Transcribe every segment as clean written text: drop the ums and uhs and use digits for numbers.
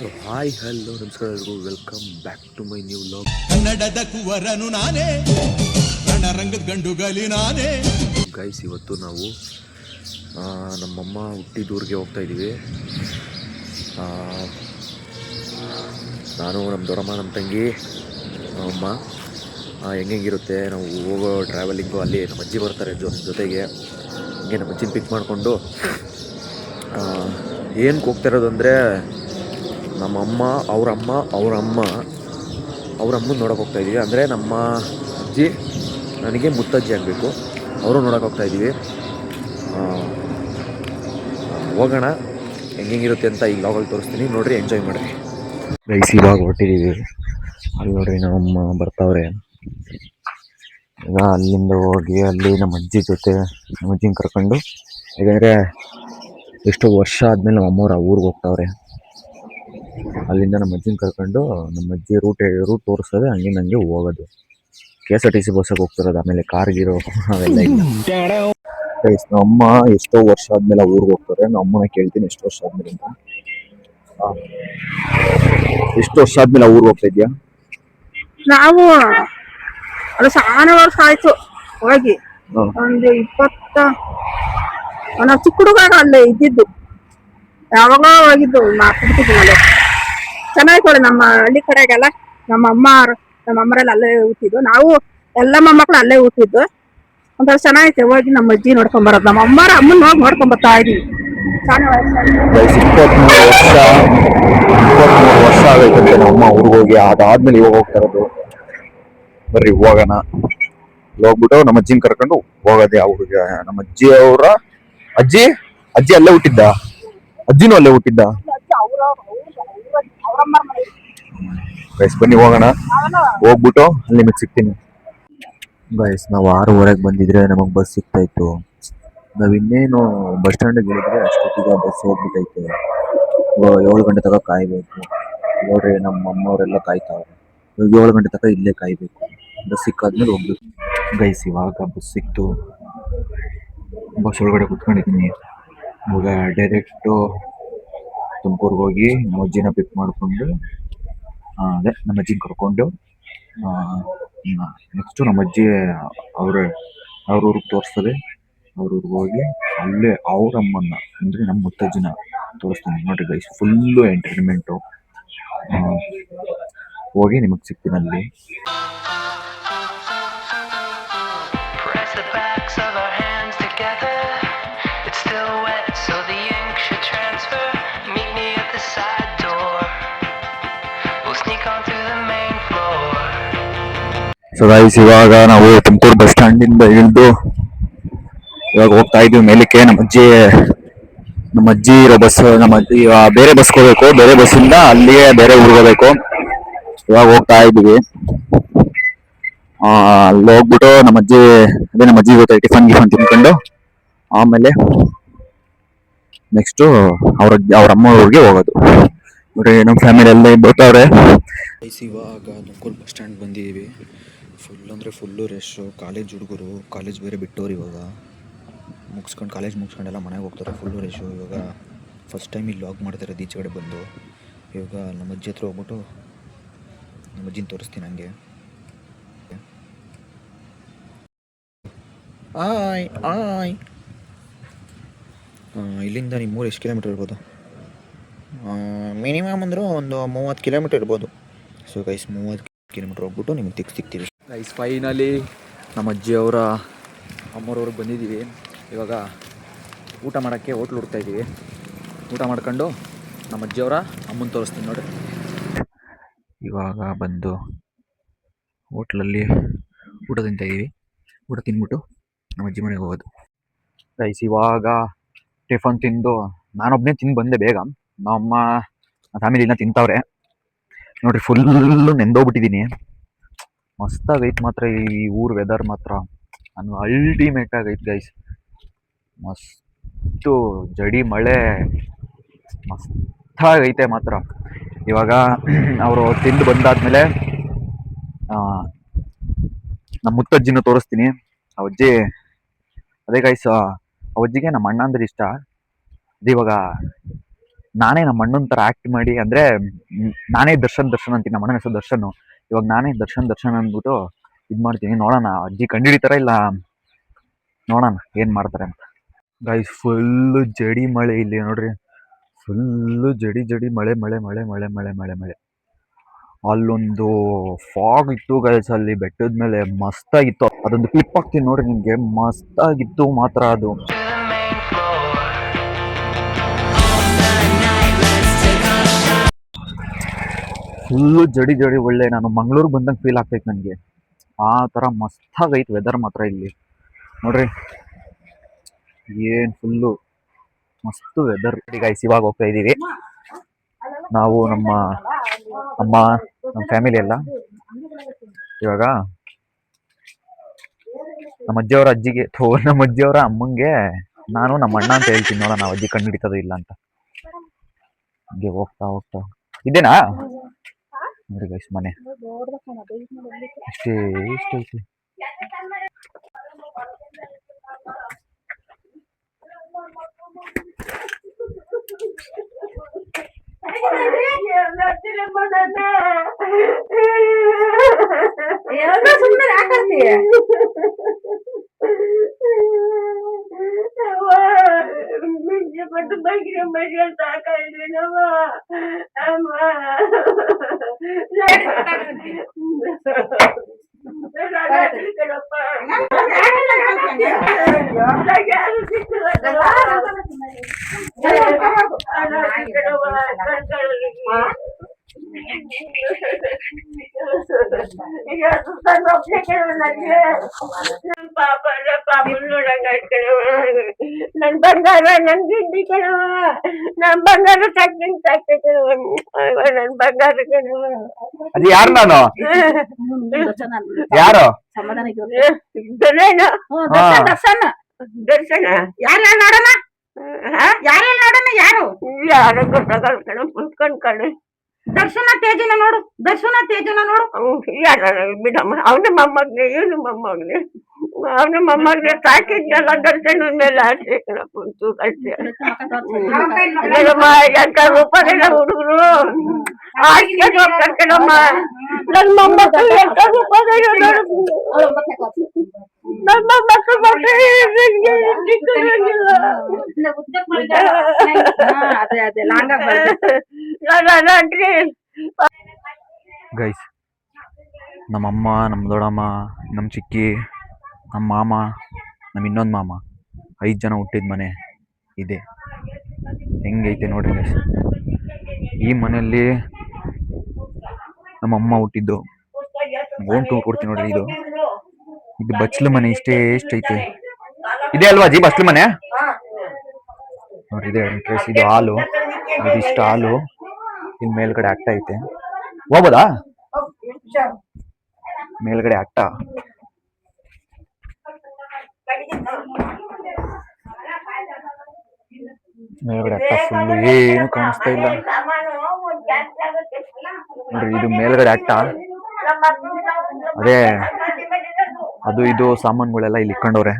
So hi hello ನಮಸ್ಕಾರ ಎಲ್ರಿಗೂ welcome back to my new vlog. ಕನ್ನಡದ ಕುವರನು ನಾನೇ, ರಣರಂಗದ ಗಂಡುಗಲಿ ನಾನೇ. ಗೈಸ್, ಇವತ್ತು ನಾವು ನಮ್ಮಮ್ಮ ಹುಟ್ಟಿದೂರಿಗೆ ಹೋಗ್ತಾ ಇದ್ದೀವಿ. ನಾನು, ನಮ್ಮ ದೊಡ್ಡಮ್ಮ, ನಮ್ಮ ತಂಗಿ, ನಮ್ಮಮ್ಮ. ಹೆಂಗಿರುತ್ತೆ ನಾವು ಹೋಗೋ ಟ್ರಾವೆಲಿಂಗು. ಅಲ್ಲಿ ನಮ್ಮ ಅಜ್ಜಿ ಬರ್ತಾರೆ ಜೊತೆಗೆ. ಹಂಗೆ ನಮ್ಮ ಅಜ್ಜಿನ ಪಿಕ್ ಮಾಡಿಕೊಂಡು ಏನಕ್ಕೆ ಹೋಗ್ತಾ ಇರೋದು ಅಂದರೆ, ನಮ್ಮಮ್ಮ ಅವ್ರಮ್ಮನ ನೋಡೋಕೆ ಹೋಗ್ತಾಯಿದ್ದೀವಿ. ಅಂದರೆ ನಮ್ಮ ಅಜ್ಜಿ ನನಗೆ ಮುತ್ತಜ್ಜಿ ಆಗಬೇಕು, ಅವರು ನೋಡೋಕೆ ಹೋಗ್ತಾಯಿದ್ದೀವಿ. ಹೋಗೋಣ, ಹೆಂಗಿರುತ್ತೆ ಅಂತ ಈ ಲಾಗಲ್ಲಿ ತೋರಿಸ್ತೀನಿ, ನೋಡಿರಿ, ಎಂಜಾಯ್ ಮಾಡಿರಿ. ಗೈಸ್, ಇವಾಗ ಹೊರಟಿದ್ದೀವಿ. ಅಲ್ಲಿ ನೋಡ್ರಿ ನಮ್ಮಮ್ಮ ಬರ್ತಾವ್ರೆ. ಈಗ ಅಲ್ಲಿಂದ ಹೋಗಿ ಅಲ್ಲಿ ನಮ್ಮ ಅಜ್ಜಿ ಜೊತೆ ನಮ್ಮ ಅಜ್ಜಿನ ಕರ್ಕೊಂಡು, ಯಾಕಂದರೆ ಎಷ್ಟೋ ವರ್ಷ ಆದಮೇಲೆ ನಮ್ಮ ಅಮ್ಮವ್ರು ಊರಿಗೆ ಹೋಗ್ತಾವ್ರೆ. ಅಲ್ಲಿಂದ ನಮ್ಮ ಅಜ್ಜಿನ ಕರ್ಕೊಂಡು ನಮ್ಮ ಅಜ್ಜಿ ರೂಟ್ ತೋರಿಸ್ತದೆ, ಹಂಗೆ ಹೋಗೋದು. KSRTC ಬಸ್ಸಾಗಿ ಹೋಗ್ತಿರೋದು, ಆಮೇಲೆ ಕಾರ್ಗಿರೋ ಅವೆಲ್ಲ ಇಲ್ಲ. ನಮ್ಮ ಅಮ್ಮ ಎಷ್ಟೋ ವರ್ಷ ಆದ್ಮೇಲೆ ಊರಿಗೆ ಹೋಗ್ತಾರೆ. ನಮ್ಮ ಅಮ್ಮನ ಕೇಳ್ತೀನಿ ಎಷ್ಟು ವರ್ಷ ಆದ್ಮೇಲೆ ಅಂತ. ಎಷ್ಟು ವರ್ಷ ಆದ್ಮೇಲೆ ಊರಿಗೆ ಹೋಗ್ತಾ ಇದ್ಯಾ? ನಾವು ಅದು ಸಾನ ವರ್ಷ ಆಯ್ತು ಹೋಗಿ. ಒಂದು 20 ನಾವು ಚಿಕ್ಕ ಹುಡುಗಾಗ ಅಲ್ಲೇ ಇದ್ದಿದ್ದು. ಯಾವಾಗ ಹೋಗಿದ್ದು ಮಾತಾಡ್ತಿದ್ವಿ. ಚೆನ್ನಾಗಿತ್ತು ನಮ್ಮ ಹಳ್ಳಿ ಕಡೆಗೆಲ್ಲ. ನಮ್ಮ ಅಮ್ಮರೆಲ್ಲ ಅಲ್ಲೇ ಹುಟ್ಟಿದ್ದು. ನಾವು ಎಲ್ಲ ಮೊಮ್ಮಕ್ಳು ಅಲ್ಲೇ ಹುಟ್ಟಿದ್ದು. ಒಂಥರ ಚೆನ್ನಾಗೈತೆ ಹೋಗಿ ನಮ್ಮ ಅಜ್ಜಿ ನೋಡ್ಕೊಂಡ್ ಬರೋದು. ನಮ್ಮ ಅಮ್ಮನ ಹೋಗಿ ನೋಡ್ಕೊಂಡ್ ಬರ್ತಾ ಇದೀವಿ. 23 ವರ್ಷ ಆಗೈತಂತೆ ನಮ್ಮ ಅಮ್ಮ ಊರಿಗೆ ಹೋಗಿ. ಅದಾದ್ಮೇಲೆ ಇವಾಗ ಹೋಗ್ತಾ ಇರೋದು. ಬರ್ರಿ ಹೋಗೋಣ. ಹೋಗ್ಬಿಟ್ಟು ನಮ್ಮ ಅಜ್ಜಿನ ಕರ್ಕೊಂಡು ಹೋಗೋದೆ ಅವ್ರಿಗೆ. ನಮ್ಮ ಅವರ ಅಜ್ಜಿ ಅಲ್ಲೇ ಹುಟ್ಟಿದ್ದ? ಅಜ್ಜಿನೂ ಅಲ್ಲೇ ಹುಟ್ಟಿದ್ದ? ಗೈಸ್, ಬನ್ನಿ ಹೋಗೋಣ. ಹೋಗ್ಬಿಟ್ಟು ಅಲ್ಲಿ ನಿಮಗೆ ಸಿಗ್ತೀನಿ. ಗೈಸ್, ನಾವು 6:15 ಬಂದಿದ್ರೆ ನಮಗೆ ಬಸ್ ಸಿಗ್ತಾ ಇತ್ತು. ನಾವು ಇನ್ನೇನು ಬಸ್ ಸ್ಟ್ಯಾಂಡಿಗೆ ಹೇಳಿದ್ರೆ ಅಷ್ಟೊತ್ತಿಗೆ ಬಸ್ ಹೋಗ್ಬಿಟ್ಟೈತೆ. 7 ಗಂಟೆ ತನಕ ಕಾಯ್ಬೇಕು. ನೋಡ್ರಿ, ನಮ್ಮ ಅಮ್ಮವರೆಲ್ಲ ಕಾಯ್ತಾವ್ರೆ. 7 ಗಂಟೆ ತನಕ ಇಲ್ಲೇ ಕಾಯ್ಬೇಕು. ಬಸ್ ಸಿಕ್ಕಾದ್ಮೇಲೆ ಹೋಗ್ಬೇಕು. ಗೈಸ್, ಇವಾಗ ಬಸ್ ಸಿಕ್ತು. ಬಸ್ ಒಳಗಡೆ ಕುತ್ಕೊಂಡಿದ್ದೀನಿ. ಇವಾಗ ಡೈರೆಕ್ಟು ತುಮಕೂರ್ಗೆ ಹೋಗಿ ನಮ್ಮ ಅಜ್ಜಿನ ಪಿಕ್ ಮಾಡಿಕೊಂಡು, ಅದೇ ನಮ್ಮ ಅಜ್ಜಿನ ಕರ್ಕೊಂಡು ನೆಕ್ಸ್ಟು ನಮ್ಮ ಅಜ್ಜಿ ಅವ್ರ ಊರಿಗೆ ತೋರಿಸ್ತದೆ. ಅವ್ರ ಊರಿಗೆ ಹೋಗಿ ಅಲ್ಲೇ ಅವ್ರಮ್ಮನ್ನ, ಅಂದರೆ ನಮ್ಮ ಮುತ್ತಜ್ಜಿನ ತೋರಿಸ್ತೀನಿ. ನೋಡ್ರಿ ಗೈಸ್, ಫುಲ್ಲು ಎಂಟರ್ಟೈನ್ಮೆಂಟು. ಹೋಗಿ ನಿಮಗೆ ಸಿಗ್ತೀನಿ ಅಲ್ಲಿ. ಸೊ ಗೈಸ್, ಇವಾಗ ನಾವು ತುಮಕೂರು ಬಸ್ ಸ್ಟ್ಯಾಂಡಿಂದ ಇಳಿದು ಇವಾಗ ಹೋಗ್ತಾ ಇದೀವಿ ಮೇಲಕ್ಕೆ. ನಮ್ಮ ಅಜ್ಜಿ ಇರೋ ಬಸ್, ನಮ್ಮ ಅಜ್ಜಿ ಬೇರೆ ಬಸ್ಗೆ ಹೋಗ್ಬೇಕು. ಬೇರೆ ಬಸ್ಸಿಂದ ಅಲ್ಲಿಯೇ ಬೇರೆ ಊರಿಗೆ ಹೋಗ್ಬೇಕು. ಇವಾಗ ಹೋಗ್ತಾ ಇದ್ದೀವಿ. ಅಲ್ಲಿ ಹೋಗ್ಬಿಟ್ಟು ನಮ್ಮ ಅಜ್ಜಿ ಜೊತೆ ಟಿಫನ್ ತಿನ್ಕೊಂಡು ಆಮೇಲೆ ನೆಕ್ಸ್ಟು ಅವ್ರ ಅಮ್ಮ ಊರಿಗೆ ಹೋಗೋದು. ನೋಡ್ರಿ, ನಮ್ಮ ಫ್ಯಾಮಿಲಿ ಎಲ್ಲ ಬರ್ತಾವ್ರೆ. ಇವಾಗ ತುಮಕೂರು ಬಸ್ ಸ್ಟ್ಯಾಂಡ್ ಬಂದಿದ್ದೀವಿ. ಫುಲ್ ಅಂದರೆ ಫುಲ್ಲು ರಶ್ಶು. ಕಾಲೇಜ್ ಹುಡುಗರು, ಕಾಲೇಜ್ ಬೇರೆ ಬಿಟ್ಟವ್ರು. ಇವಾಗ ಕಾಲೇಜ್ ಮುಗಿಸ್ಕೊಂಡೆಲ್ಲ ಮನೆಗೆ ಹೋಗ್ತಾರೆ. Full rush. ಇವಾಗ ಫಸ್ಟ್ ಟೈಮ್ ಇಲ್ಲಿ ಲಾಗ್ ಮಾಡ್ತಾರೆ ಈಚೆ ಕಡೆ ಬಂದು. ಇವಾಗ ನಮ್ಮ ಅಜ್ಜಿ ಹತ್ರ ಹೋಗ್ಬಿಟ್ಟು ನಮ್ಮ ಅಜ್ಜಿನ ತೋರಿಸ್ತೀನಿ ಹಂಗೆ. ಇಲ್ಲಿಂದ ನಿಮ್ಮೂರು ಎಷ್ಟು ಕಿಲೋಮೀಟ್ರ್ ಇರ್ಬೋದು? ಮಿನಿಮಮ್ ಅಂದರೂ ಒಂದು 30 ಕಿಲೋಮೀಟ್ರ್ ಇರ್ಬೋದು. ಸೊ ಗೈಸ್, 30 ಕಿಲೋಮೀಟ್ರ್ ಹೋಗ್ಬಿಟ್ಟು ನಿಮಗೆ ಸಿಗ್ತೀವಿ. ಗೈಸ್, ಫೈನಲಿ ನಮ್ಮ ಅಜ್ಜಿಯವರ ಅಮ್ಮರವ್ರಿಗೆ ಬಂದಿದ್ದೀವಿ. ಇವಾಗ ಊಟ ಮಾಡೋಕ್ಕೆ ಹೋಟ್ಲು ಹುಡ್ತಾಯಿದ್ದೀವಿ. ಊಟ ಮಾಡ್ಕೊಂಡು ನಮ್ಮ ಅಜ್ಜಿಯವರ ಅಮ್ಮನ ತೋರಿಸ್ತೀನಿ ನೋಡಿರಿ. ಇವಾಗ ಬಂದು ಹೋಟ್ಲಲ್ಲಿ ಊಟ ತಿಂತಾಯಿದ್ದೀವಿ. ಊಟ ತಿಂದ್ಬಿಟ್ಟು ನಮ್ಮ ಅಜ್ಜಿ ಮನೆಗೆ ಹೋಗೋದು. ಗೈಸ್, ಇವಾಗ ಟಿಫನ್ ತಿಂದು ನಾನೊಬ್ಬನೇ ತಿಂದು ಬಂದೆ ಬೇಗ. ನಮ್ಮ ಫ್ಯಾಮಿಲಿನ ತಿಂತಾವ್ರೆ. ನೋಡಿರಿ, ಫುಲ್ಲು ನೆಂದೋಗ್ಬಿಟ್ಟಿದ್ದೀನಿ. ಮಸ್ತಾಗೈತೆ ಮಾತ್ರ ಈ ಊರು. ವೆದರ್ ಮಾತ್ರ ನನಗೆ ಅಲ್ಟಿಮೇಟ್ ಆಗೈತೆ ಗೈಸ್. ಮಸ್ತು ಜಡಿ ಮಳೆ ಮಸ್ತಾಗೈತೆ ಮಾತ್ರ. ಇವಾಗ ಅವರು ತಿಂದು ಬಂದಾದ್ಮೇಲೆ ನಮ್ಮ ಮುತ್ತಜ್ಜಿನ ತೋರಿಸ್ತೀನಿ. ಅವಜ್ಜಿ ಅದೇ ಗೈಸ್, ಅವಜ್ಜಿಗೆ ನಮ್ಮ ಅಣ್ಣ ಅಂದ್ರೆ ಇಷ್ಟ. ಅದು ಇವಾಗ ನಾನೇ ನಮ್ಮ ಅಣ್ಣನ ಥರ ಆ್ಯಕ್ಟ್ ಮಾಡಿ ಅಂದರೆ ನಾನೇ ದರ್ಶನ್ ದರ್ಶನ್ ಅಂತೀನಿ, ನಮ್ಮ ಅಣ್ಣನ ಹೆಸರು ದರ್ಶನ್. ಇವಾಗ ನಾನೇ ದರ್ಶನ್ ದರ್ಶನ್ ಅಂದ್ಬಿಟ್ಟು ಇದು ಮಾಡ್ತೀನಿ. ನೋಡೋಣ ಅಜ್ಜಿ ಕಂಡಿಡಿತಾರ ಇಲ್ಲ ನೋಡೋಣ ಏನು ಮಾಡ್ತಾರೆ ಅಂತ. ಗೈಸ್ ಫುಲ್ಲು ಜಡಿ ಮಳೆ ಇಲ್ಲಿ ನೋಡ್ರಿ, ಫುಲ್ಲು ಜಡಿ ಜಡಿ ಮಳೆ ಮಳೆ ಮಳೆ ಮಳೆ ಮಳೆ ಮಳೆ ಮಳೆ. ಅಲ್ಲೊಂದು ಫಾಗ್ ಇತ್ತು ಗೈಸ್, ಅಲ್ಲಿ ಬೆಟ್ಟದ ಮೇಲೆ ಮಸ್ತಾಗಿತ್ತು. ಅದೊಂದು ಕ್ಲಿಪ್ ಹಾಕ್ತೀನಿ ನೋಡ್ರಿ ನಿಮಗೆ, ಮಸ್ತಾಗಿತ್ತು ಮಾತ್ರ ಅದು. ಫುಲ್ಲು ಜಡಿ ಜಡಿ ಒಳ್ಳೆ, ನಾನು ಮಂಗ್ಳೂರಿಗೆ ಬಂದಂಗೆ ಫೀಲ್ ಆಗ್ತೈತೆ ನನಗೆ. ಆ ಥರ ಮಸ್ತಾಗೈತೆ ವೆದರ್ ಮಾತ್ರ ಇಲ್ಲಿ ನೋಡ್ರಿ, ಏನು ಫುಲ್ಲು ಮಸ್ತು ವೆದರ್. ಗೈಸ್ ಇವಾಗ ಹೋಗ್ತಾ ಇದ್ದೀವಿ ನಾವು, ನಮ್ಮ ಅಮ್ಮ, ನಮ್ಮ ಫ್ಯಾಮಿಲಿ ಎಲ್ಲ. ಇವಾಗ ನಮ್ಮ ಅಜ್ಜಿಯವರ ಅಜ್ಜಿಗೆ ನಮ್ಮ ಅಜ್ಜಿಯವರ ಅಮ್ಮಂಗೆ ನಾನು ನಮ್ಮ ಅಣ್ಣ ಅಂತ ಹೇಳ್ತೀನಿ. ನೋಡೋಣ ನಾವು ಅಜ್ಜಿ ಕಣ್ಣು ಹಿಡಿತದೋ ಇಲ್ಲ ಅಂತ. ಹಂಗೆ ಹೋಗ್ತಾ ಹೋಗ್ತಾ ಇದೇನಾ ನೋಡಿ ಗೈಸ್ ಮನೆ ಅಷ್ಟೇ ಇಷ್ಟೈತಿ. ನನ್ ಬಂಗಾರ ನನ್ ಗಿಡ್ಡಿ ಕಣವ, ನನ್ ಬಂಗಾರ ಸಾಕ್ತೀನಿ ಕಣವ, ನನ್ ಬಂಗಾರ ಕಣವ. ಅದು ಯಾರು? ನಾನು ಯಾರು? ದರ್ಶನ ಯಾರು ನೋಡೋಣ, ಯಾರು ನೋಡೋಣ, ಯಾರು ಯಾರು ಗೊತ್ತಾಗಲ್ಲ ಕಣ, ಕುತ್ಕೊಂಡ್ ಕಣೆ. ದರ್ಶನ ತೇಜನ ನೋಡು, ದರ್ಶನ ತೇಜನ ನೋಡು. ಯಾರ ಬಿಡಮ್ಮ, ಅವನ ಮೊಮ್ಮಗ್ನೆ, ಇವನು ಮೊಮ್ಮಗ್ನೆ, ಅವನ ಮೊಮ್ಮಗ್ನೆ ಸಾಕಿದ್ನಲ್ಲ ದರ್ಶನ ಮೇಲೆ ಆಸೆ ಕಣ, ಕುಂತು ಅಷ್ಟೇ. ಎಂತ ರೂಪದಲ್ಲ ಹುಡುಗರು ಆಸ್ಕೊಂಡು ಹೋಗ್ತಾರೆ ಕಣಮ್ಮ. ನನ್ ಮೊಮ್ಮಕ್ಕಳು ಎಂತ ರೂಪದಲ್ಲ ನಮ್ಮ ಮಕ್ಕಳು ಗೈಸ್ ನಮ್ಮಮ್ಮ, ನಮ್ಮ ದೊಡ್ಡಮ್ಮ, ನಮ್ಮ ಚಿಕ್ಕಿ, ನಮ್ಮ ಮಾಮ, ನಮ್ಮ ಇನ್ನೊಂದು ಮಾಮ, 5 ಜನ ಹುಟ್ಟಿದ ಮನೆ ಇದೆ. ಹೆಂಗೈತೆ ನೋಡ್ರಿ ಗೈಸ್. ಈ ಮನೆಯಲ್ಲಿ ನಮ್ಮಮ್ಮ ಹುಟ್ಟಿದ್ದು. ಗೋಂಟು ಕೊಡ್ತೀನಿ ನೋಡ್ರಿ, ಇದು ಬಚ್ಲು ಮನೆ. ಎಷ್ಟೈತೆ ಇದೆ ಅಲ್ವಾ ಜಿ ಬಚ್ಲು ಮನೆ ನೋಡ್ರಿ. ಇದೆ ಎಂಟ್ರೆನ್ಸ್, ಇದು ಹಾಲು, ಇದಿಷ್ಟು ಹಾಲು. ಇನ್ ಮೇಲ್ಗಡೆ ಅಟ್ಟ ಐತೆ, ಹೋಗ್ಬೋದಾ ಮೇಲ್ಗಡೆ ಅಟ್ಟ. ಮೇಲ್ಗಡೆ ಅಟ್ಟ ಫುಲ್ ಏನು ಕಾಣಿಸ್ತಾ ಇಲ್ಲ ನೋಡ್ರಿ. ಇದು ಮೇಲ್ಗಡೆ ಅಟ್ಟ, ಅದೇ ಅದು ಇದು ಸಾಮಾನುಗಳೆಲ್ಲ ಇಲ್ಲಿ ಇಟ್ಕೊಂಡವ್ರೆ.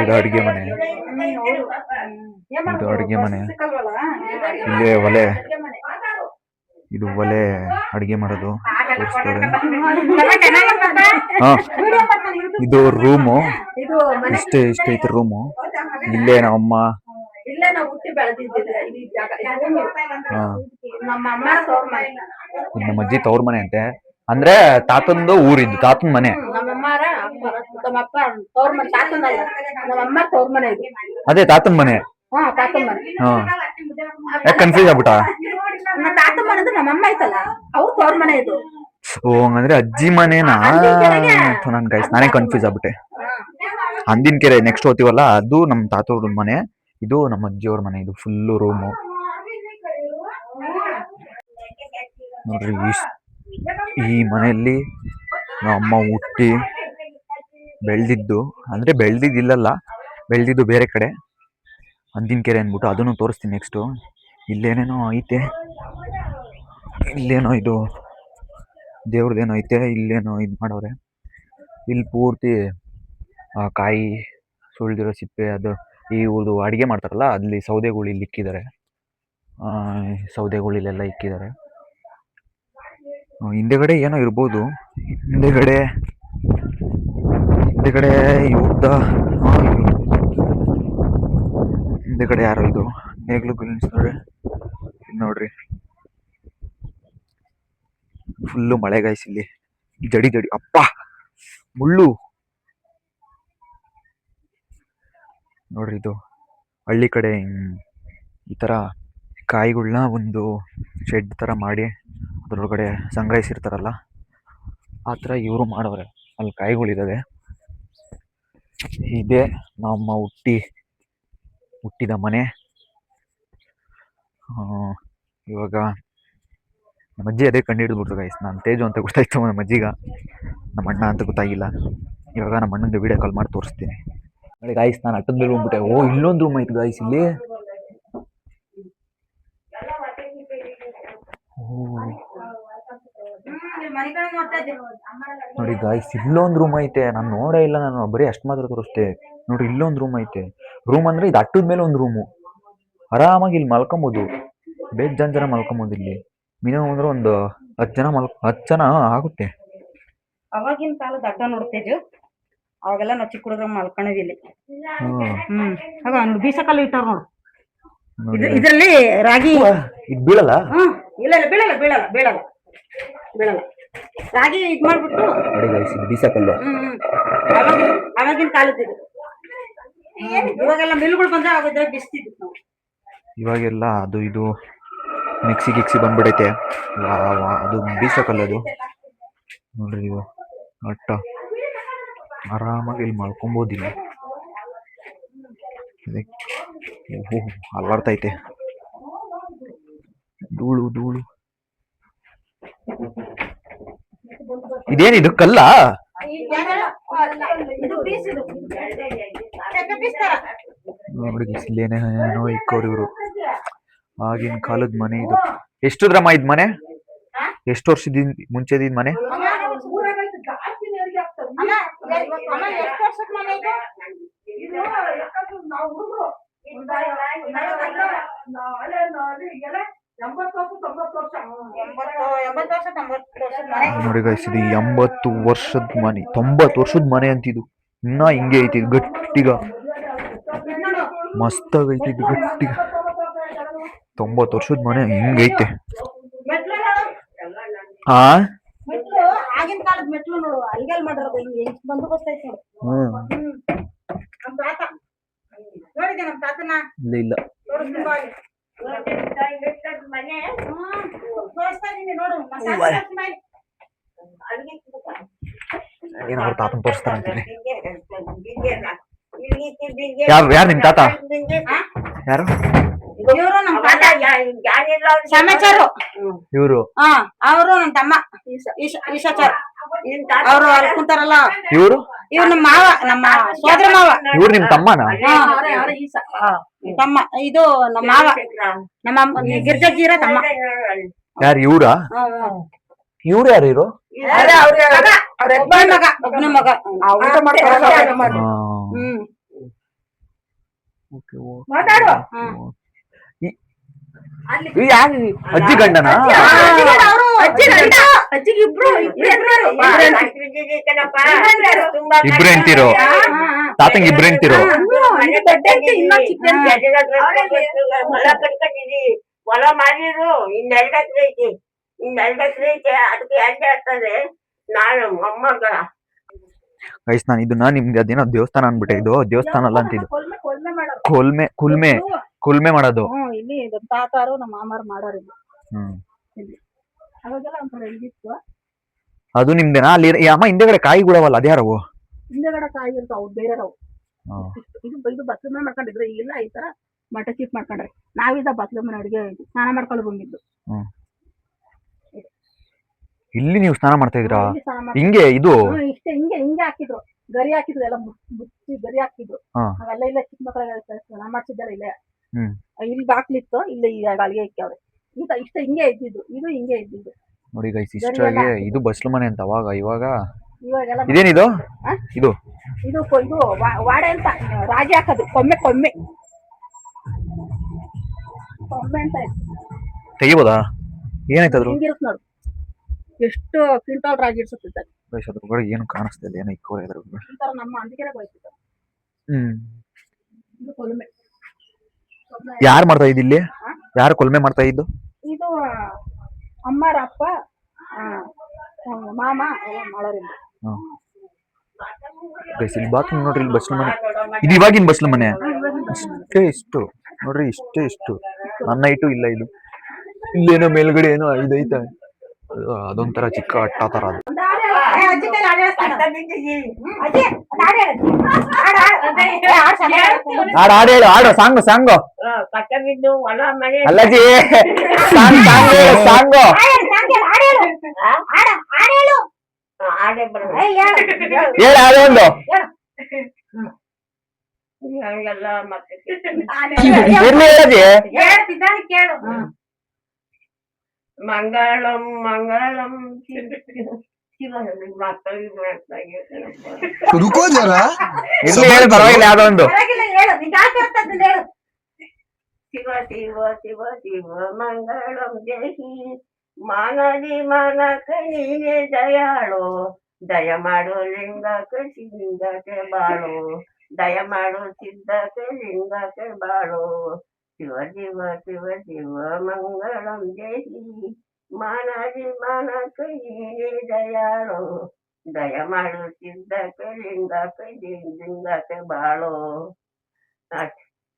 ಇದು ಅಡುಗೆ ಮನೆ, ಇದು ಅಡುಗೆ ಮನೆ. ಇಲ್ಲೇ ಒಲೆ, ಇದು ಒಲೆ ಅಡುಗೆ ಮಾಡೋದು ತೋರಿಸ್ತಾರೆ. ಇದು ರೂಮು, ಇಷ್ಟೈತೆ ರೂಮು. ಇಲ್ಲೇ ನಮ್ಮಮ್ಮ, ನಮ್ಮ ಅಜ್ಜಿ ತವ್ರ ಮನೆ ಅಂತೆ. ಅಂದ್ರೆ ತಾತಂದು ಊರಿದ್ದು, ತಾತನ ಮನೆ. ಅದೇ ತಾತನ ಮನೆ. ಯಾಕೆ ಕನ್ಫ್ಯೂಸ್ ಆಗ್ಬಿಟ್ಟ? ಓ ಹಂಗಂದ್ರೆ ಅಜ್ಜಿ ಮನೆನಾ? ನನ್ ಗೈಸ್ ನಾನೇ ಕನ್ಫ್ಯೂಸ್ ಆಗ್ಬಿಟ್ಟೆ. ಅಂದಿನ ಕೆರೆ ನೆಕ್ಸ್ಟ್ ಹೋಗ್ತೀವಲ್ಲ, ಅದು ನಮ್ಮ ತಾತವ್ರ ಮನೆ, ಇದು ನಮ್ಮ ಅಜ್ಜಿಯವ್ರ ಮನೆ. ಇದು ಫುಲ್ಲು ರೂಮು ನೋಡ್ರಿ. ಈ ಮನೆಯಲ್ಲಿ ನಮ್ಮ ಅಮ್ಮ ಹುಟ್ಟಿ ಬೆಳೆದಿದ್ದು, ಅಂದ್ರೆ ಬೆಳೆದಿದ್ದಿಲ್ಲಲ್ಲ, ಬೆಳೆದಿದ್ದು ಬೇರೆ ಕಡೆ, ಅಂದಿನ ಕೆರೆ ಅಂದ್ಬಿಟ್ಟು. ಅದನ್ನು ತೋರಿಸ್ತೀನಿ ನೆಕ್ಸ್ಟು. ಇಲ್ಲೇನೇನೋ ಐತೆ, ಇಲ್ಲೇನೋ ಇದು ದೇವ್ರದ್ದೇನೋ ಐತೆ, ಇಲ್ಲೇನೋ ಇದು ಮಾಡವ್ರೆ. ಇಲ್ಲಿ ಪೂರ್ತಿ ಕಾಯಿ ಸುಳಿದಿರೋ ಸಿಪ್ಪೆ ಅದು ಇವ್ರದ್ದು ಅಡುಗೆ ಮಾಡ್ತಾರಲ್ಲ ಅಲ್ಲಿ ಸೌದೆಗಳು ಇಲ್ಲಿ ಇಕ್ಕಿದ್ದಾರೆ. ಸೌದೆಗಳಿಲ್ಲೆಲ್ಲ ಇಕ್ಕಿದ್ದಾರೆ. ಹಿಂದೆಗಡೆ ಏನೋ ಇರ್ಬೋದು. ಹಿಂದೆಗಡೆ ಇವ್ರದ ಹಿಂದೆಗಡೆ ಯಾರೋ ಇದು ನೇಗ್ಲು ನಿಲ್ಸಿದ್ರೆ ನೋಡ್ರಿ. ಫುಲ್ಲು ಮಳೆ ಗಾಯ್ಸ್. ಇಲ್ಲಿ ಜಡಿ ಅಪ್ಪ ಮುಳ್ಳು ನೋಡ್ರಿ. ಇದು ಹಳ್ಳಿ ಕಡೆ ಈ ತರ ಕಾಯಿಗಳನ್ನ ಒಂದು ಶೆಡ್ ತರ ಮಾಡಿ ಅದ್ರೊಳಗಡೆ ಸಂಗ್ರಹಿಸಿರ್ತಾರಲ್ಲ ಆ ಥರ ಇವರು ಮಾಡವ್ರೆ. ಅಲ್ಲಿ ಕಾಯಿಗಳಿದ್ದಾವೆ. ಇದೇ ನಮ್ಮ ಹುಟ್ಟಿದ ಮನೆ. ಇವಾಗ ನಮ್ಮ ಅಜ್ಜಿ ಅದೇ ಕಂಡು ಹಿಡಿದ್ಬಿಟ್ರು ಗೈಸ್. ನಾನು ತೇಜು ಅಂತ ಗೊತ್ತಾಯ್ತು ನಮ್ಮ ಅಜ್ಜಿಗ, ನಮ್ಮ ಅಣ್ಣ ಅಂತ ಗೊತ್ತಾಗಿಲ್ಲ. ಇವಾಗ ನಮ್ಮ ಅಣ್ಣಂಗೆ ವಿಡಿಯೋ ಕಾಲ್ ಮಾಡಿ ತೋರಿಸ್ತೀನಿ ನೋಡಿ ಗಾಯ್ಸ್. ನಾನು ಅಟ್ಟದ ಮೇಲೆ ಹೋಗ್ಬಿಟ್ಟೆ. ಓ ಇಲ್ಲೊಂದು ರೂಮ್ ಐತೆ ಗಾಯ್ಸ್ ಇಲ್ಲಿ. ನೋಡಿ ಗಾಯ್ಸ್ ಇಲ್ಲೊಂದು ರೂಮ್ ಐತೆ. ನಾನು ನೋಡೇ ಇಲ್ಲ, ನಾನು ಬರೀ ಅಷ್ಟು ಮಾತ್ರ ತೋರಿಸ್ತೆ. ನೋಡ್ರಿ ಇಲ್ಲೊಂದು ರೂಮ್ ಐತೆ. ರೂಮ್ ಅಂದ್ರೆ ಇದು ಅಟ್ಟದ ಮೇಲೆ ಒಂದು ರೂಮು. ಆರಾಮಾಗಿ ಇಲ್ಲಿ ಮಲ್ಕೊಬೋದು. ಜನ ಮಲ್ಕೊಬೋದು ಇಲ್ಲಿ. ಮಿನಿಮಮ್ ಅಂದ್ರೆ ಒಂದು 10 ಜನ ಆಗುತ್ತೆ. ಅವಾಗಿನ ಕಾಲದ ಅಡ್ಡ ನೋಡ್ತೇಜು. ಅವಾಗೆಲ್ಲ ನಾವು ಚಿಕ್ಕ ಹುಡುಗ ಮಲ್ಕೊಂಡಿದ್ವಿ. ಆಗ ಬೀಸಕಲ್ಲು ಇಟ್ಟಾರ ನೋಡು. ಇದ್ರಲ್ಲಿ ರಾಗಿ ಇದು ಬೀಳಲ್ಲ. ಇಲ್ಲ ಬೀಳಲ್ಲ. ರಾಗಿ ಇದ್ ಮಾಡ್ಬಿಟ್ಟು ಬೀಸಕಲ್ಲು ಅವಾಗಿನ ಕಾಲದ್ದು. ಇವಾಗೆಲ್ಲ ಮಿಲ್ಗಳು ಬಂದ್ರೆ ಅವಾಗ ಬಿಸ್ತಿದ್ವಿ ನಾವು. ಇವಾಗೆಲ್ಲ ಅದು ಇದು ಮಿಕ್ಸಿ ಬಂದ್ಬಿಡೈತೆ. ಅದು ಬೀಸಕಲ್ಲದು ನೋಡ್ರಿ. ಇದು ಅಟ್ಟ ಆರಾಮಾಗಿ ಇಲ್ಲಿ ಮಲ್ಕೊಬೋದಿಲ್ಲ. ಅಲ್ಲಾಡ್ತೈತೆ ಧೂಳು. ಇದೇನಿದು ಕಲ್ಲ? ನೋಡಿ ಇಲ್ಲೇನೇನೋ ಇಕ್ಕೋರು ಇವರು. ಆಗಿನ ಕಾಲದ ಮನೆ ಇದು. ಎಷ್ಟು ದ್ರಮ ಇದ್ ಮನೆ? ಎಷ್ಟು ವರ್ಷದ ಮುಂಚೆದ ಮನೆ? ನೋಡಿ ಗೈಸ್ ಇದು 80 ವರ್ಷದ ಮನೆ, 90 ವರ್ಷದ ಮನೆ ಅಂತಿದ್ದು. ಇನ್ನ ಹಿಂಗೆ ಐತಿ ಗಟ್ಟಿಗ, ಮಸ್ತಾಗೈತಿ ಇದು ಗಟ್ಟಿಗ. 90 ವರ್ಷದ ಮನೆ ಹಿಂಗೈತೆ. ಆಗಿನ ಕಾಲದ ಮೆಟ್ಲು ನೋಡು, ಅಲ್ಗೆಲ್ ಮಾಡಿರೋದು. ಎಷ್ಟು ಬಂದೋಬಸ್ತ್ ಐತಿ ನೋಡು. ನಮ್ಮ ತಾತ ನೋಡಿದೆ, ನಮ್ಮ ತಾತನ ಇಲ್ಲ ಮನೆ ತೋರಿಸ್ತಾ ಇದೀನಿ ನೋಡು. ಏನೋ ಅವ್ರ ತಾತನ ತೋರಿಸ್ತಾರಂತೀನಿ. ಯಾರು ನಿಮ್ ತಾತ? ಯಾರು ಇವರು? ನಮ್ಮ ತಾತ ಸಮಾಚಾರ. ಇವರು ಅವರು ನಮ್ಮ ತಮ್ಮ ಈಶಾಚಾರ. ಅವರು ಅಲ್ಲಿ ಕುಂತಾರಲ್ಲ, ಇವ್ರು ನಮ್ಮ ಮಾವ, ನಮ್ಮ ಸೋದರ ಮಾವ. ಇವ್ರು ನಿಮ್ ತಮ್ಮನ? ತಮ್ಮ. ಇದು ನಮ್ಮ ಮಾವ, ನಮ್ಮ ಗಿರ್ಜಜ್ಜಿರ ತಮ್ಮ. ಯಾರು ಇವ್ರ? ಇವ್ರು ಯಾರು ಇವರು? ಒಬ್ಬನ ಮಗ. ಯಾರು? ಅಜ್ಜಿ ಗಂಡನ? ಇಬ್ರು ಹೆಂಡ್ತಿರೋ? ತಾತಂಗ್ ಇಬ್ರು ಹೆಂಡ್ತಿರೋ? ಹೊಲ ಮಾಡಿದ್ರು. ಇನ್ನೆರಡು ಎಕರೆ ಐತೆ. ಅದಕ್ಕೆ ಹೆಂಗೆ ಆಗ್ತದೆ. ನಾನು ಮೊಮ್ಮಗ ಗೈಸ್ ನಾನು ಇದನ್ನ ನಿಮ್ಗೆ ಅದೇನೋ ದೇವಸ್ಥಾನ ಅನ್ಬಿಟ್ಟೆ. ಇದು ದೇವಸ್ಥಾನ ಅಲ್ಲ ಅಂತಿದ್ದು, ಕುಲ್ಮೆ ಮಾಡೋದು. ಇಲ್ಲಿ ತಾತಾರು ನಮ್ಮ ಮಾಮಾರು ಮಾಡೋರು. ಅವಾಗೆಲ್ಲ ಒಂಥರ ಇದಿತ್ತು. ಅದು ನಿಮ್ದೇನಾ? ಅಲ್ಲಿ ಅಮ್ಮ ಹಿಂದೆಗಡೆ ಕಾಯಿಗಳವಲ್ಲ, ಅದ್ಯಾರವು? ಹಿಂದೆಗಡೆ ಕಾಯಿ ಇರ್ತಾವ, ಅವು ಬೇರೆರವು. ಇದು ಬಸ್ಲ ಮೇಲೆ ಮಾಡ್ಕೊಂಡಿದ್ರು. ಈಗೆಲ್ಲ ಈ ತರ ಮಠ ಚೀಪ್ ಮಾಡ್ಕೊಂಡ್ರೆ. ನಾವಿದ ಬಸ್ಲ ಮೇಲೆ ಅಡಿಗೆ ಸ್ನಾನ ಮಾಡ್ಕೊಂಡು ಬಂದಿದ್ದು. ಇಲ್ಲಿ ನೀವು ಸ್ನಾನ ಮಾಡ್ತಾ ಇದ್ರಾ? ಹಿಂಗೆ ಇದು ಇಷ್ಟೇ ಹಿಂಗೆ ಹಾಕಿದ್ರು. ಗರಿ ಹಾಕಿದ್ರು, ಎಲ್ಲ ಮುಚ್ಚಿ ಗರಿ ಹಾಕಿದ್ರು. ಅವೆಲ್ಲ ಇಲ್ಲ ಚಿಕ್ಕ ಮಕ್ಕಳಿಗೆ ಸ್ನಾನ ಮಾಡ್ತಿದ್ದಾರೆ. ಇಲ್ಲೇ ಇಲ್ಲಿ ಬಾಕ್ಲಿತ್ತು, ಇಲ್ಲಿ ಅಲ್ಲಿಗೆ ಇಕ್ಕವ್ರೆ. ಈಗ ಇಷ್ಟ ಹಿಂಗೆ ಇದ್ದಿದ್ದು. ಇದು ಹಿಂಗೆ ಇದ್ದಿದ್ದು ನೋಡಿ ಗೈಸ್. ಇಷ್ಟಾಗೆ ಇದು ಬಸ್ಲು ಮನೆ ಅಂತ ಅವಾಗ. ಇವಾಗ ಇವಾಗೆಲ್ಲ ಇದೇನಿದು ಇದು ಇದು ವಾಡೆ ಅಂತ ರಾಗಿ ಹಾಕೋದು ಕೊಮ್ಮೆ ಕೊಮ್ಮೆ ಕೊಮ್ಮೆ ಅಂತ ತೆಗಿಬೋದಾ? ಏನಾಯ್ತದ್ರು? ಹಿಂಗಿರುತ್ತೆ ನೋಡು, ಎಷ್ಟು ಕ್ವಿಂಟಲ್ ರಾಗಿ ಇಡ್ಸುತ್ತೆ ಅದ್ರ ಒಳಗೆ ಏನು ಕಾಣಿಸ್ತಾ ಇಲ್ಲ, ಏನೋ ಇಕ್ಕೋ ಇದ್ರ ಒಂಥರ ನಮ್ಮ ಅಂದಿಗೆರೆ ಹೋಯ್ತಿತ್ತು. ಇದು ಕೊಲ್ಮೆ. ಯಾರು ಮಾಡ್ತಾ ಇದ್ದು ಇಲ್ಲಿ? ಯಾರು ಕೊಲ್ಮೆ ಮಾಡ್ತಾ ಇದ್ದು? ಇದು ಅಮ್ಮರ ಅಪ್ಪ ಮಾಮ ಎಲ್ಲ ಮಾಡೋರಿಂದ. ಇಲ್ಲಿ ಬಾತ್ರೂಮ್ ನೋಡ್ರಿ, ಇಲ್ಲಿ ಬಸ್ಲು ಮನೆ ಇದು, ಇವಾಗಿನ ಬಸ್ಲು ಮನೆ ಇಷ್ಟು ನೋಡ್ರಿ, ಇಷ್ಟು ನನ್ನ ಇಟ್ಟು ಇಲ್ಲ. ಇದು ಇಲ್ಲೇನೋ ಮೇಲ್ಗಡೆ ಏನೋ ಐತೆ, ಅದೊಂಥರ ಚಿಕ್ಕ ಅಟ್ಟ ತರ ಅದು. ಹಾಡು ಹೇಳು, ಹಾಡು ಸಾಂಗು ಸಾಂಗು ಕಟ್ಟ ಬಿದ್ದು ಹೊಲ ಮನೆ ಅಲ್ಲಜಿ, ಸಾಂಗು ಆಡೆ ಬರ ಹೇಳ ಅದೊಂದು ಎಲ್ಲ ಮತ್ತೆ ಇರ್ಲಿ ಹೇಳಜಿ. ಮಂಗಳಂ ಮಂಗಳಂ ಮಕ್ಕಳಿಗೆ रुको जरा ಇರ್ಲಿ ಹೇಳಿ, ಪರವಾಗಿಲ್ಲ ಯಾವ್ದೊಂದು. ಶಿವ ಶಿವ ಶಿವ ಶಿವ ಮಂಗಳಂ ದೇಹಿ ಮಾನದಿ ಮಾನಕ ನೀನೆ ದಯಾಳು ದಯ ಮಾಡು ಲಿಂಗಕ್ಕೆ ಲಿಂಗಕ್ಕೆ ಬಾಳು ದಯ ಮಾಡು ಸಿದ್ಧಕ್ಕೆ ಲಿಂಗಕ್ಕೆ ಬಾಳು ಶಿವ ಶಿವ ಶಿವ ಶಿವ ಮಂಗಳಂ ದೇಹಿ ಮಾನದಿ ಮಾನಕ ನೀನೆ ದಯಾಳು ದಯ ಮಾಡು ಸಿದ್ಧಕ್ಕೆ ಲಿಂಗಕ್ಕೆ ಲಿಂಗಕ್ಕೆ ಬಾಳು.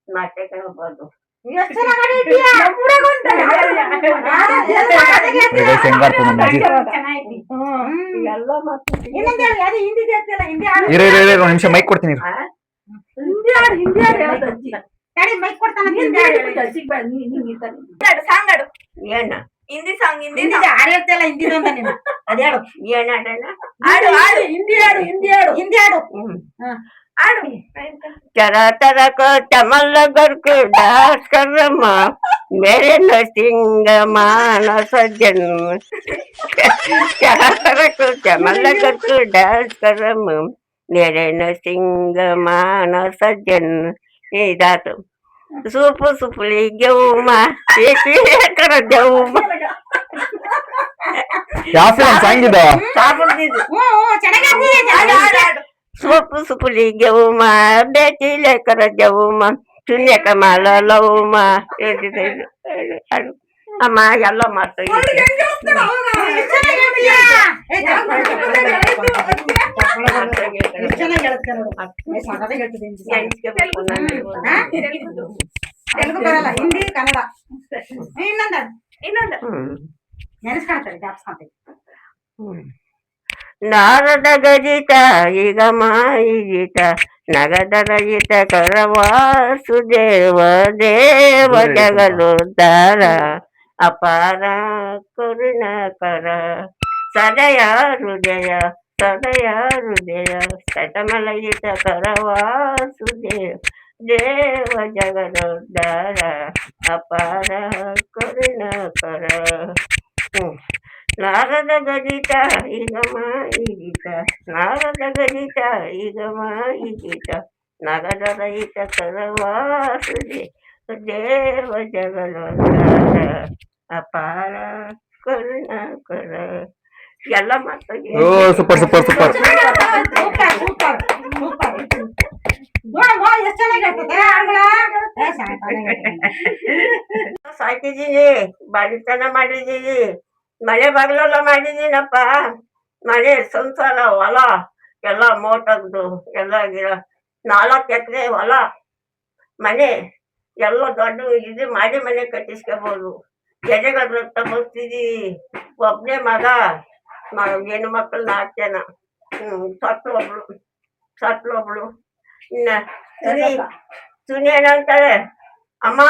ನಾಟ್ಯ ಕೇಳ್ಬೋದು. ಹೆಂಗಾರ್ತು ನಮ್ಮ ಅಜ್ಜಿ. ಎಲ್ಲ ಮತ್ತೆ ಇರ ಒಂದು ನಿಮಿಷ ಮೈಕ್ ಕೊಡ್ತೀನಿ. ಏನ ಹಿಂದಿ ಸಾಂಗ್ ಹಿಂದಿ ಏನ चरा तरा को चमल गर को डांस कर रमा मेरे नरसिंह मानस सज्जन चरा तरा को चमल गर को डांस कर रमा मेरे नरसिंह मानस सज्जन ये दात सूप सुपली गेऊमा कर गेऊमा ಯಾವ ಫಿಲಂ ಸಾಂಗ್ ಇದು? ಸೊಪ್ಪು ಸುಪ್ಪುಲಿ ಗೆವುಮ ಬೇಟಿ ಲೇಕರ ಗೆವುಮ ಶೂನ್ಯಕ ಮಾಲ ಲವುಮ ಅಮ್ಮ ಎಲ್ಲ ಮಾಡ್ತಾ ತೆಲುಗು ಬರಲ್ಲ, ಹಿಂದಿ ಕನ್ನಡ ಇನ್ನೊಂದು ನಾರದ ಗಜಿತ ಈಗ ಮಾಯಿತ ನಗದರಯಿತ ಕರವಾಸುದೇವ ದೇವ ಜಗಲುದ್ಧಾರ ಅಪಾರ ಕರುಣಾಕರ ಸದಯ ಹೃದಯ ಸಟಮಲಯಿತ ಕರವಾಸುದೇವ ದೇವ ಜಗಲುದ್ಧಾರ ಅಪಾರ ಕರುಣಾಕರ. ನಾರದ ಗಜಿತ ಈಗ ಮಾಯಿತ ನಾರದ ಗಜಿತ ಈಗ ಮಾಯಿತ ನಗದ ರಹಿತ ಕರವಾಸುದೆ ದೇವ ಜಗಲೋದ್ಧಾರ ಅಪಾರ ಕರುಣಾಕರ ಎಲ್ಲ ಮಾತಾಗಿ. ಓ ಸೂಪರ್ ಸೂಪರ್ ಸೂಪರ್. ಸಾಕಿದೀನಿ, ಬಾಡಿತನ ಮಾಡಿದೀನಿ, ಮನೆ ಬಾಗ್ಲೆಲ್ಲ ಮಾಡಿದೀನಪ್ಪ. ಮನೆ ಸಂಸಾರ ಹೊಲ ಎಲ್ಲ ಮೋಟಗ್ದು ಎಲ್ಲ ಗಿಡ 4 ಎಕರೆ ಹೊಲ ಮನೆ ಎಲ್ಲ ದೊಡ್ಡ ಇದು ಮಾಡಿ ಮನೆ ಕಟ್ಟಿಸ್ಕೋಬಹುದು. ಎದೆಗಳ ರಕ್ತ ಬರ್ತಿದೀವಿ. ಒಬ್ನೇ ಮಗ, ಹೆಣ್ಣು ಮಕ್ಕಳು 4 ಜನ. ಸತ್ಲೊಬ್ಳು ಇನ್ನ ಸುನಿ ಏನಂತಾರೆ, ಅಮ್ಮ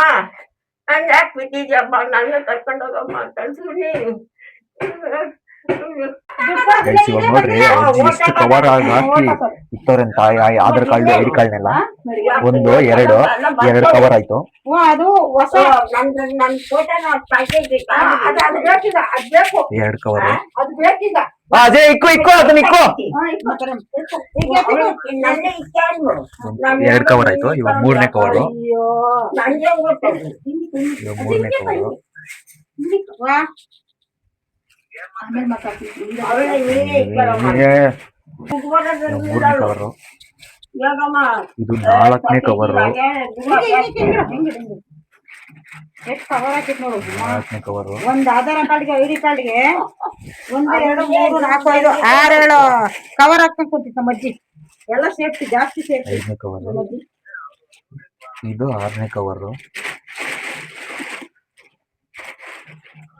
ನಾನು ಯಾಕೆ ಬಿಟ್ಟಿದ್ಯಪ್ಪ, ನನ್ನ ಕರ್ಕೊಂಡೋಗಮ್ಮ ಅಂತ ಸುನಿ ಗೈಸ್ ಇವಾಗ ನೋಡ್ರಿ ಅಜ್ಜಿ ಎಷ್ಟು ಕವರ್ ಆಗಿ ಹಾಕಿ ಇತ್ತವ್ರಂತ ಆಧಾರ್ ಕಾರ್ಡ್ ಐಡಿ ಕಾರ್ಡ್ನೆಲ್ಲ 1 2 ಕವರ್ ಆಯ್ತು. ಅದು ಹೊಸ ನನ್ ಫೋಟೋನ ಅದು ಬೇಕೀಗ, ಅದು ಬೇಕು 2 ಕವರ್. ಅದು ಬೇಕೀಗ. ಅಜಯ್ ಇಕ್ಕೋ ಅದನ್ನ ಇಕ್ಕೋ. 2 ಕವರ್ ಆಯ್ತು. ಇವಾಗ 3ನೇ ಕವರು. ಇವಾಗ 3ನೇ ಕವರು. ಆಮೇಲೆ ಮಾತಾಡ್ತೀನಿ. 3ನೇ ಕವರು. ಇದು 4ನೇ ಕವರು. ಎಷ್ಟು ಕವರ್ ಹಾಕಿತ್ ನೋಡು. 4ನೇ ಕವರು. ಒಂದ್ ಆಧಾರ್ ಕಾರ್ಡ್ಗೆ ಐಡಿ ಕಾರ್ಡ್ಗೆ 1 2 3 4 5 6 7 ಕವರ್ ಹಾಕೊಂಡ್ ಕೂತಿತ್ತು ನಮ್ಮ ಅಜ್ಜಿ. ಎಲ್ಲ ಸೇಫ್ಟಿ ಜಾಸ್ತಿ ಸೇಫ್ಟಿ. 5ನೇ ಕವರು. ಇದು 6ನೇ ಕವರು.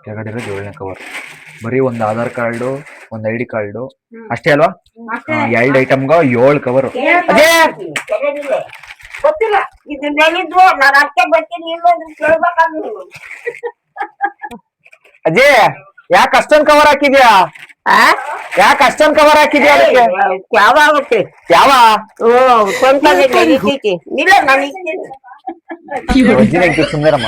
ಕೆಳಗಡೆ ಇರೋದು 7ನೇ ಕವರ್. ಬರೀ ಒಂದು ಆಧಾರ್ ಕಾರ್ಡು, ಒಂದು ಐಡಿ ಕಾರ್ಡು ಅಷ್ಟೇ ಅಲ್ವಾ? 2 ಐಟಮ್ಗೆ 7 ಕವರು. ಗೊತ್ತಿಲ್ಲ ಇದು ನೆಲಿದ್ದು ನಾನು ಅಕ್ಕೆ ಬರ್ತೀನಿ ಇನ್ನೊಂದು ಕೇಳ್ಬೇಕಾದ್ರೆ ನೀವು ಅಜಯ್ ಯಾಕೆ ಅಷ್ಟೊಂದು ಕವರ್ ಹಾಕಿದ್ಯಾ? ಯಾಕೆ ಅಷ್ಟೊಂದು ಕವರ್ ಹಾಕಿದ್ಯಾ? ಅದಕ್ಕೆ ಯಾವ ಆಗುತ್ತೆ ಯಾವ ಸ್ವಂತ ಇಲ್ಲ ನಾನು ಅಜ್ಜಿನ ಸುಂದರಮ್ಮ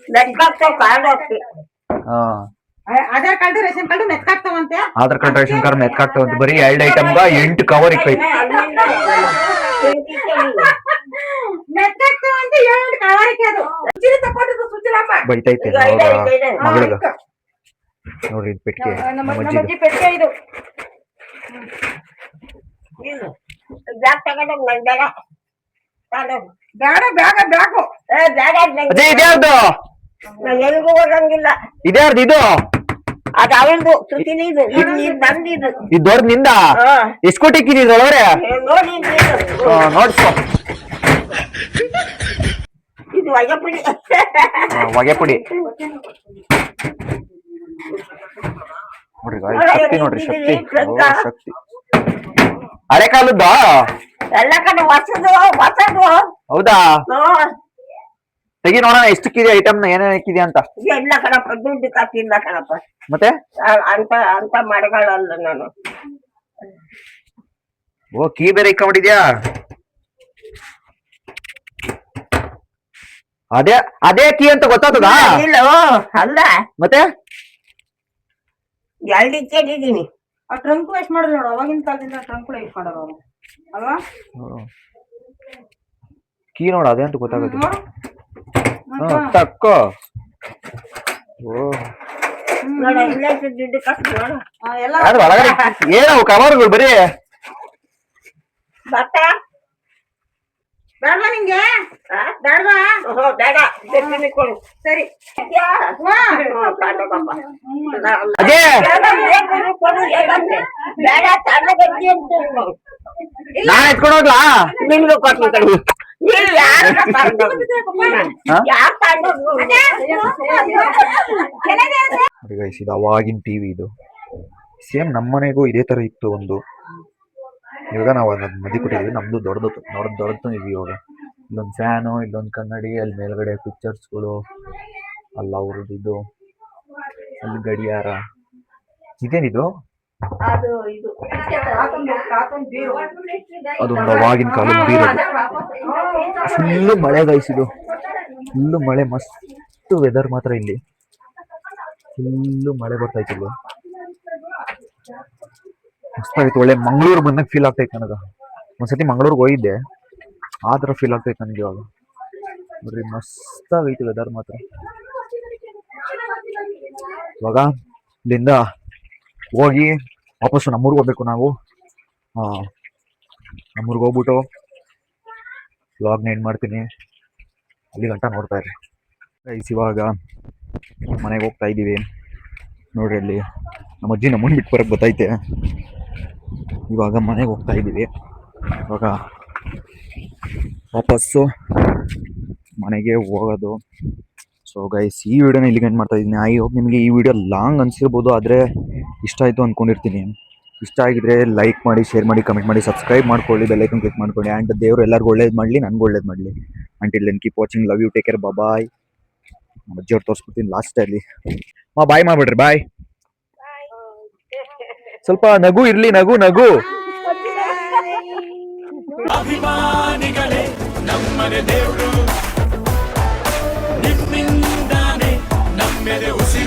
ನೆಟ್ಕಾಗ್ತಾವ ಕಾರ್ಡ್ ಹೋಗ್ತಿ ಆಧಾರ್ ಕಾರ್ಡ್ ರೇಷನ್ ಕಾರ್ಡ್ ನೆಕ್ಕಾಗ್ತಾವಂತೆ. ಆಧಾರ್ ಕಾರ್ಡ್ ರೇಷನ್ ಕಾರ್ಡ್ ನೆಕ್ಕಾಗ್ತಾವಂತೆ. ಬರೀ 2 ಐಟಮ್ಗೆ 8 ಕವರ್ ಇಕ್ಕೈತಿ. ನೆಕ್ಕಾಗ್ತಾವಂತೆ 8 ಕವರ್ ಇಕ್ಕೋದು. ಸುಚಿಲಿ ತಗೊಂಡಿದ್ದು ಸುಚಿಲಮ್ಮ ಬೈತೈತೆ ಮಗಳಿಗೆ. ನೋಡ್ರಿ ಇದು ಪೆಟ್ಟಿಗೆ ನಮ್ಮ ಅಜ್ಜಿ ಪೆಟ್ಟಿಗೆ ಇದು. ಬ್ಯಾಗ್ ತಗೊಂಡೋಗ್ ನನ್ ಬೇಡ ಬೇಡ ಬ್ಯಾಗ ಬ್ಯಾಗು ಬೇಡ ಅಜಯ್ ಇದ್ಯಾರ್ದು? ನಾನು ಎಲ್ಗೂ ಹೋಗಂಗಿಲ್ಲ. ಇದ್ಯಾರ್ದು ಇದು? ಅದು ಅವಳ್ದು ಸುತ್ತಿನಿ ಇದು ನಂದಿದು. ಇದು ದೊಡ್ಡ ನಿಂದ ಎಷ್ಟು ಕೋಟಿ ಇಕ್ಕಿದ್ರು ಒಳಗಡೆ ನೋಡಿ ನೋಡ್ಸು. ಇದು ಹೊಗೆ ಹೊಗೆ ಪುಡಿ ನೋಡ್ರಿ ಶಕ್ತಿ ನೋಡ್ರಿ ಶಕ್ತಿ ಶಕ್ತಿ. ಹಳೆ ಕಾಲದ ಎಲ್ಲ ಕಡೆ ಹೊಸದು ಹೌದಾ? ತೆಗಿ ನೋಡೋಣ ಎಷ್ಟಕ್ಕಿದೆ ಐಟಮ್ ಏನೇನ್ ಇಕ್ಕಿದೆ ಅಂತ. ಎಲ್ಲ ಕಣಪ್ಪ ದುಡ್ಡು ಕಾಸಿಲ್ಲ ಕಣಪ್ಪ. ಮತ್ತೆ ಅಂತ ಮಡಗಳಲ್ಲ ನಾನು. ಓ ಕೀ ಬೇರೆ ಇಕ್ಕೊಂಡಿದ್ಯಾ? ಅದೇ ಕೀ ಅಂತ ಗೊತ್ತಾಗ್ತದ? ಇಲ್ಲ ಅಲ್ಲ ಮತ್ತೆ 2 ಇಟ್ಟಿದ್ದೀನಿ. ಆ ಟ್ರಂಕ್ ವೇಸ್ಟ್ ಮಾಡಿದ್ರು ನೋಡು. ಅವಾಗಿನ ಕಾಲದಿಂದ ಟ್ರಂಕ್ ಇಟ್ಕೊಂಡಾರ ಅವರು ಅಲ್ವಾ? ಕೀ ನೋಡ ಅದೇ ಅಂತ ಗೊತ್ತಾಗುತ್ತೆ. ನೋಡು ತಕ್ಕೋ. ನೋಡ ಇಲ್ಲ ದುಡ್ಡು ಕಾಸು ನೋಡು ಎಲ್ಲ ಅದು ಒಳಗಡೆ ಏನವು ಕವರ್ಗಳು ಬರೀ ಬಟ್ಟ ಬೇಡವಾ ನಿಂಗೆ? ಬೇಡವಾ? ಬೇಡ ಬೆಟ್ಟಿನಿ ಕೊಡು. ಸರಿ ಅಜಯ್ ಬೇಡ ತಣ್ಣಗಜ್ಜಿ ಅಂತ ನಾನ್ ಎತ್ಕೊಂಡು ಹೋಗ್ಲಾ? ನಿನ್ಗೂ ಕೊಟ್ಟು ಕಡೆ ಯಾರು ತಗೊಂಡು ಇದು ಅವಾಗಿನ ಟಿವಿ. ಇದು ಸೇಮ್ ನಮ್ಮನೆಗೂ ಇದೇ ತರ ಇತ್ತು ಒಂದು. ಇವಾಗ ನಾವು ಅದನ್ನ ಮದಿ ಕೊಟ್ಟಿದ್ವಿ. ನಮ್ದು ದೊಡ್ಡದು ಇದೀವಿ. ಇವಾಗ ಇಲ್ಲೊಂದು ಫ್ಯಾನು, ಇಲ್ಲೊಂದು ಕನ್ನಡಿ, ಅಲ್ಲಿ ಮೇಲ್ಗಡೆ ಪಿಕ್ಚರ್ಸ್ಗಳು, ಅಲ್ಲ ಅವ್ರದ್ದು ಇದು, ಅಲ್ಲಿ ಗಡಿಯಾರ. ಇದೇನಿದು? ಅದೊಂದು ಅವಾಗಿನ ಕಾಲದ ಬೀರೋದು. ಫುಲ್ಲು ಮಳೆ ಗಾಯಿಸಿದು. ಫುಲ್ಲು ಮಳೆ. ಮಸ್ತ್ ವೆದರ್ ಮಾತ್ರ ಇಲ್ಲಿ. ಫುಲ್ಲು ಮಳೆ ಬರ್ತಾಯ್ತು ಇಲ್ಲಿ. ಮಸ್ತಾಗಿತ್ತು. ಒಳ್ಳೆ ಮಂಗಳೂರು ಬಂದಾಗ ಫೀಲ್ ಆಗ್ತೈತೆ ನನಗೆ. ಒಂದ್ಸತಿ ಮಂಗಳೂರಿಗೆ ಹೋಗಿದ್ದೆ, ಆ ಥರ ಫೀಲ್ ಆಗ್ತೈತೆ ನನಗೆ ಇವಾಗ. ನೋಡ್ರಿ ಮಸ್ತಾಗೈತೆ ವೆದರ್ ಮಾತ್ರ. ಇವಾಗ ಇಲ್ಲಿಂದ ಹೋಗಿ ವಾಪಸ್ಸು ನಮ್ಮೂರಿಗೆ ಹೋಗ್ಬೇಕು ನಾವು. ನಮ್ಮೂರಿಗೆ ಹೋಗ್ಬಿಟ್ಟು ವ್ಲಾಗ್ನ ಎಂಡ್ ಮಾಡ್ತೀನಿ. ಅಲ್ಲಿ ಗಂಟ ನೋಡ್ತಾ ಇರಿ ಗೈಸ್. ಇವಾಗ ಮನೆಗೆ ಹೋಗ್ತಾ ಇದ್ದೀವಿ. ನೋಡ್ರಿ ಅಲ್ಲಿ ನಮ್ಮ ಅಜ್ಜಿ ನಮ್ಮನ್ನು ಬಿಟ್ಟು ಬರೋಕ್ಕೆ ಗೊತ್ತೈತೆ. ಇವಾಗ ಮನೆಗೆ ಹೋಗ್ತಾ ಇದ್ದೀವಿ. ಇವಾಗ ವಾಪಸ್ಸು ಮನೆಗೆ ಹೋಗೋದು. ಸೊ ಗೈಸ್ ಈ ವಿಡಿಯೋನ ಇಲ್ಲಿಗೆ ಎಂಡ್ ಮಾಡ್ತಾ ಇದ್ದೀನಿ. ಐ ಹೋಪ್ ನಿಮಗೆ ಈ ವಿಡಿಯೋ ಲಾಂಗ್ ಅನಿಸಿರ್ಬೋದು, ಆದರೆ ಇಷ್ಟ ಆಯಿತು ಅಂದ್ಕೊಂಡಿರ್ತೀನಿ. ಇಷ್ಟ ಆಗಿದ್ರೆ ಲೈಕ್ ಮಾಡಿ, ಶೇರ್ ಮಾಡಿ, ಕಮೆಂಟ್ ಮಾಡಿ, ಸಬ್ಸ್ಕ್ರೈಬ್ ಮಾಡ್ಕೊಳ್ಳಿ, ಬೆಲ್ ಐಕನ್ ಕ್ಲಿಕ್ ಮಾಡ್ಕೊಳ್ಳಿ. ಆ್ಯಂಡ್ ದೇವರು ಎಲ್ಲರಿಗೂ ಒಳ್ಳೇದು ಮಾಡಲಿ, ನನಗೂ ಒಳ್ಳೇದು ಮಾಡಲಿ. Until then keep watching. Love you. Take care. Bye. ನಮ್ಮ ಅಜ್ಜಿಯವ್ರು ತೋರಿಸ್ಬಿಡ್ತೀನಿ ಲಾಸ್ಟಲ್ಲಿ. ಬಾಯ್ ಮಾಡ್ಬಿಡ್ರಿ, ಬಾಯ್. ಸ್ವಲ್ಪ ನಗು ಇರ್ಲಿ, ನಗು ನಗು. ಅಭಿಮಾನಿಗಳೇ ನಮ್ಮನೆ ದೇವ್ರು, ನಿಮ್ಮಿಂದಾನೆ ನಮ್ಮೆದೆ ಉಸಿರು.